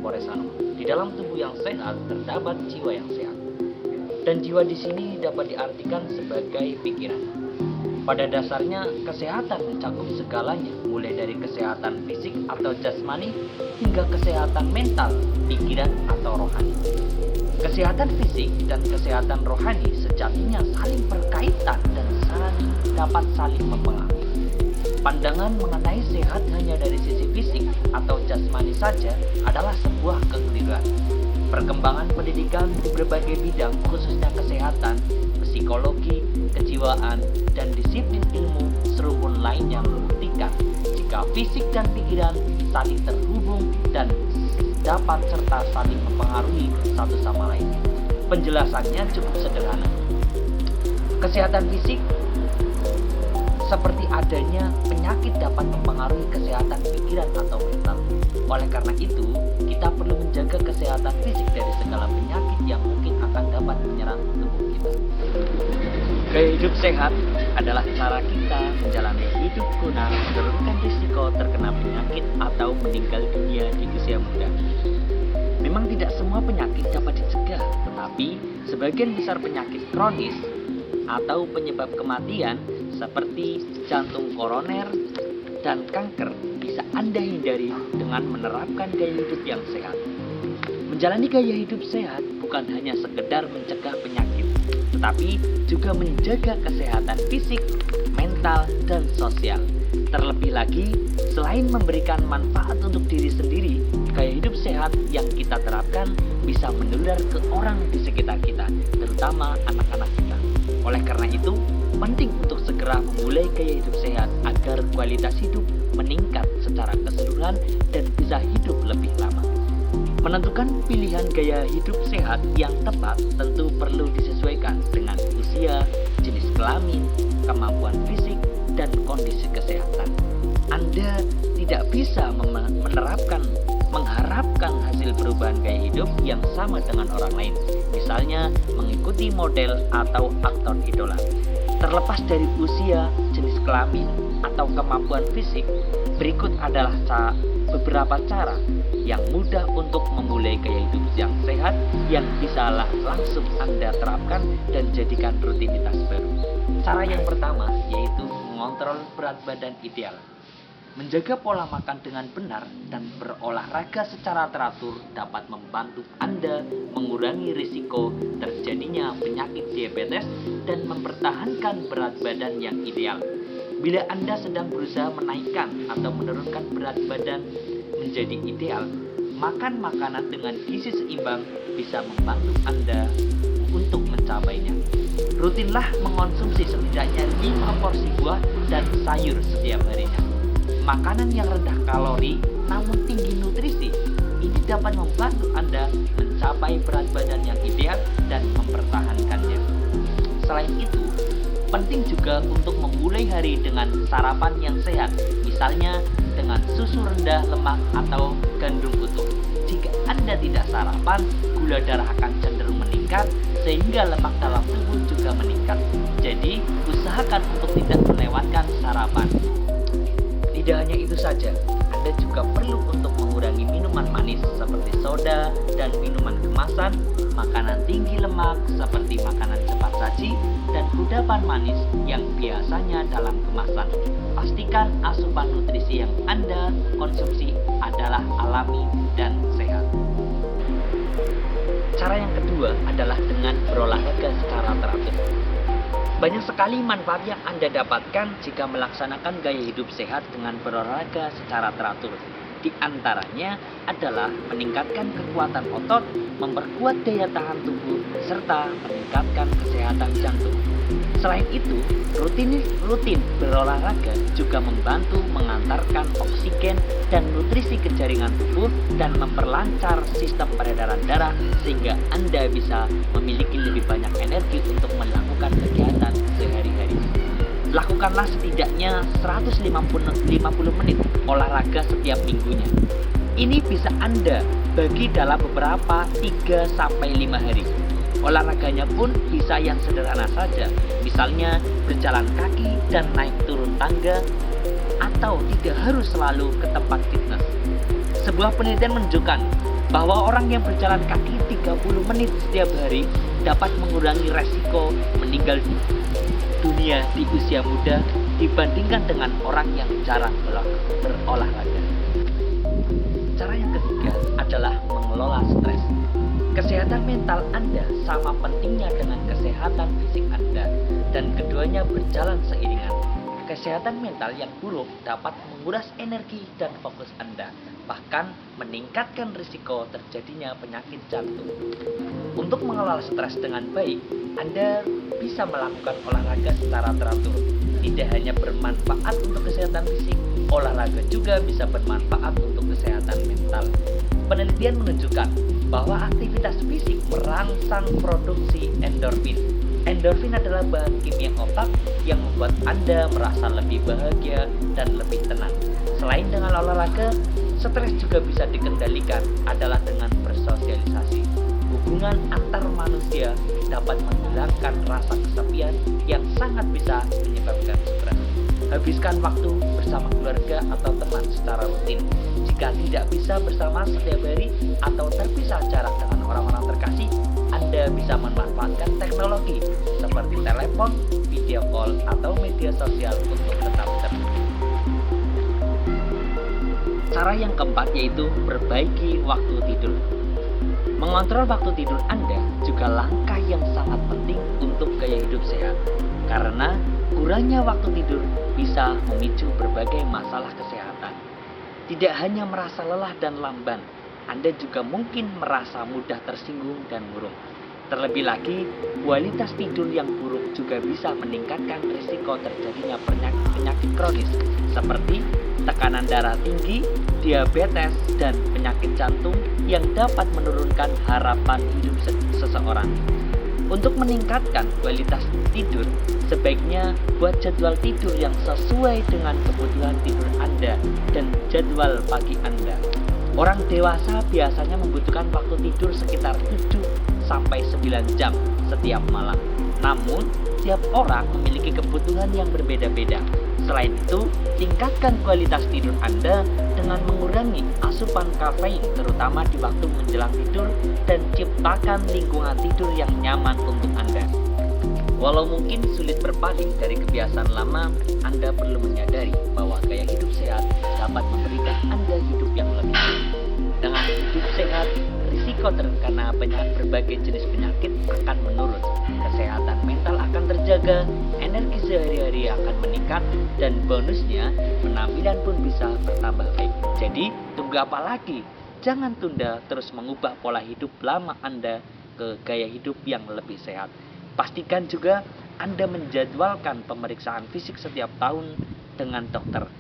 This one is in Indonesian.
Poresano. Di dalam tubuh yang sehat terdapat jiwa yang sehat. Dan jiwa di sini dapat diartikan sebagai pikiran. Pada dasarnya, kesehatan mencakup segalanya, mulai dari kesehatan fisik atau jasmani hingga kesehatan mental, pikiran atau rohani. Kesehatan fisik dan kesehatan rohani sejatinya saling berkaitan dan dapat saling mempengaruhi. Pandangan mengenai sehat hanya dari sisi fisik atau jasmani saja adalah sebuah kekeliruan. Perkembangan pendidikan di berbagai bidang, khususnya kesehatan, psikologi, kejiwaan, dan disiplin ilmu serumpun lainnya membuktikan jika fisik dan pikiran saling terhubung dan dapat serta saling mempengaruhi satu sama lain. Penjelasannya cukup sederhana. Kesehatan fisik seperti adanya penyakit dapat mempengaruhi kesehatan pikiran atau mental. Oleh karena itu, kita perlu menjaga kesehatan fisik dari segala penyakit yang mungkin akan dapat menyerang tubuh kita. Gaya hidup sehat adalah cara kita menjalani hidup guna menurunkan risiko terkena penyakit atau meninggal dunia di usia muda. Memang tidak semua penyakit dapat dicegah, tetapi sebagian besar penyakit kronis atau penyebab kematian seperti jantung koroner dan kanker bisa Anda hindari dengan menerapkan gaya hidup yang sehat. Menjalani gaya hidup sehat bukan hanya sekedar mencegah penyakit, tetapi juga menjaga kesehatan fisik, mental, dan sosial. Terlebih lagi, selain memberikan manfaat untuk diri sendiri, gaya hidup sehat yang kita terapkan bisa menular ke orang di sekitar kita, terutama anak-anak kita. Oleh karena itu, penting untuk segera memulai gaya hidup sehat agar kualitas hidup meningkat secara keseluruhan dan bisa hidup lebih lama. Menentukan pilihan gaya hidup sehat yang tepat tentu perlu disesuaikan dengan usia, jenis kelamin, kemampuan fisik, dan kondisi kesehatan. Anda tidak bisa mengharapkan hasil perubahan gaya hidup yang sama dengan orang lain, misalnya mengikuti model atau aktor idola. Terlepas dari usia, jenis kelamin, atau kemampuan fisik, berikut adalah beberapa cara yang mudah untuk memulai gaya hidup yang sehat yang bisa langsung Anda terapkan dan jadikan rutinitas baru. Cara yang pertama yaitu mengontrol berat badan ideal. Menjaga pola makan dengan benar dan berolahraga secara teratur dapat membantu Anda mengurangi risiko terjadinya penyakit diabetes dan mempertahankan berat badan yang ideal. Bila Anda sedang berusaha menaikkan atau menurunkan berat badan menjadi ideal, makan makanan dengan gizi seimbang bisa membantu Anda untuk mencapainya. Rutinlah mengonsumsi setidaknya 5 porsi buah dan sayur setiap harinya. Makanan yang rendah kalori namun tinggi nutrisi ini dapat membantu Anda mencapai berat badan yang ideal dan mempertahankannya. Selain itu, penting juga untuk memulai hari dengan sarapan yang sehat, misalnya dengan susu rendah lemak atau gandum utuh. Jika Anda tidak sarapan, gula darah akan cenderung meningkat sehingga lemak dalam tubuh juga meningkat. Jadi, usahakan untuk tidak melewatkan sarapan. Tidak hanya itu saja, Anda juga perlu untuk mengurangi minuman manis seperti soda dan minuman kemasan, makanan tinggi lemak seperti makanan cepat saji, dan kudapan manis yang biasanya dalam kemasan. Pastikan asupan nutrisi yang Anda konsumsi adalah alami dan sehat. Cara yang kedua adalah dengan berolahraga secara teratur. Banyak sekali manfaat yang Anda dapatkan jika melaksanakan gaya hidup sehat dengan berolahraga secara teratur. Di antaranya adalah meningkatkan kekuatan otot, memperkuat daya tahan tubuh, serta meningkatkan kesehatan jantung. Selain itu, rutin berolahraga juga membantu mengantarkan oksigen dan nutrisi ke jaringan tubuh dan memperlancar sistem peredaran darah sehingga Anda bisa memiliki lebih banyak energi untuk melakukan kegiatan sehari-hari. Lakukanlah setidaknya 150 menit olahraga setiap minggunya. Ini bisa Anda bagi dalam beberapa 3-5 hari. Olahraganya pun bisa yang sederhana saja, misalnya berjalan kaki dan naik turun tangga, atau tidak harus selalu ke tempat fitness. Sebuah penelitian menunjukkan bahwa orang yang berjalan kaki 30 menit setiap hari dapat mengurangi resiko meninggal dunia di usia muda dibandingkan dengan orang yang jarang berolahraga. Cara yang ketiga adalah mengelola stres. Kesehatan mental Anda sama pentingnya dengan kesehatan fisik Anda, dan keduanya berjalan seiringan. Kesehatan mental yang buruk dapat menguras energi dan fokus Anda, bahkan meningkatkan risiko terjadinya penyakit jantung. Untuk mengelola stres dengan baik, Anda bisa melakukan olahraga secara teratur. Tidak hanya bermanfaat untuk kesehatan fisik, olahraga juga bisa bermanfaat untuk kesehatan mental. Penelitian menunjukkan bahwa aktivitas fisik merangsang produksi endorfin. Endorfin adalah bahan kimia otak yang membuat Anda merasa lebih bahagia dan lebih tenang. Selain dengan olahraga, stres juga bisa dikendalikan adalah dengan bersosialisasi. Hubungan antar manusia dapat menghilangkan rasa kesepian yang sangat bisa menyebabkan stres. Habiskan waktu bersama keluarga atau teman secara rutin. Jika tidak bisa bersama setiap hari atau terpisah jarak dengan orang-orang terkasih, Anda bisa memanfaatkan teknologi seperti telepon, video call, atau media sosial untuk tetap terhubung. Cara yang keempat yaitu perbaiki waktu tidur. Mengontrol waktu tidur Anda juga langkah yang sangat penting untuk gaya hidup sehat, karena kurangnya waktu tidur bisa memicu berbagai masalah kesehatan. Tidak hanya merasa lelah dan lamban, Anda juga mungkin merasa mudah tersinggung dan murung. Terlebih lagi, kualitas tidur yang buruk juga bisa meningkatkan risiko terjadinya penyakit kronis seperti tekanan darah tinggi, diabetes, dan penyakit jantung yang dapat menurunkan harapan hidup seseorang. Untuk meningkatkan kualitas tidur, sebaiknya buat jadwal tidur yang sesuai dengan kebutuhan tidur Anda dan jadwal pagi Anda. Orang dewasa biasanya membutuhkan waktu tidur sekitar 7-9 jam setiap malam. Namun, tiap orang memiliki kebutuhan yang berbeda-beda. Selain itu, tingkatkan kualitas tidur Anda dengan mengurangi asupan kafein terutama di waktu menjelang tidur dan ciptakan lingkungan tidur yang nyaman untuk Anda. Walau mungkin sulit berpaling dari kebiasaan lama, Anda perlu menyadari bahwa gaya hidup sehat dapat memberikan Anda hidup yang lebih baik. Dengan hidup sehat, risiko terkena berbagai jenis penyakit akan menurun, kesehatan mental akan terjaga, energi sehari-hari akan meningkat, dan bonusnya penampilan pun bisa bertambah baik. Jadi, tunggu apa lagi? Jangan tunda terus mengubah pola hidup lama Anda ke gaya hidup yang lebih sehat. Pastikan juga Anda menjadwalkan pemeriksaan fisik setiap tahun dengan dokter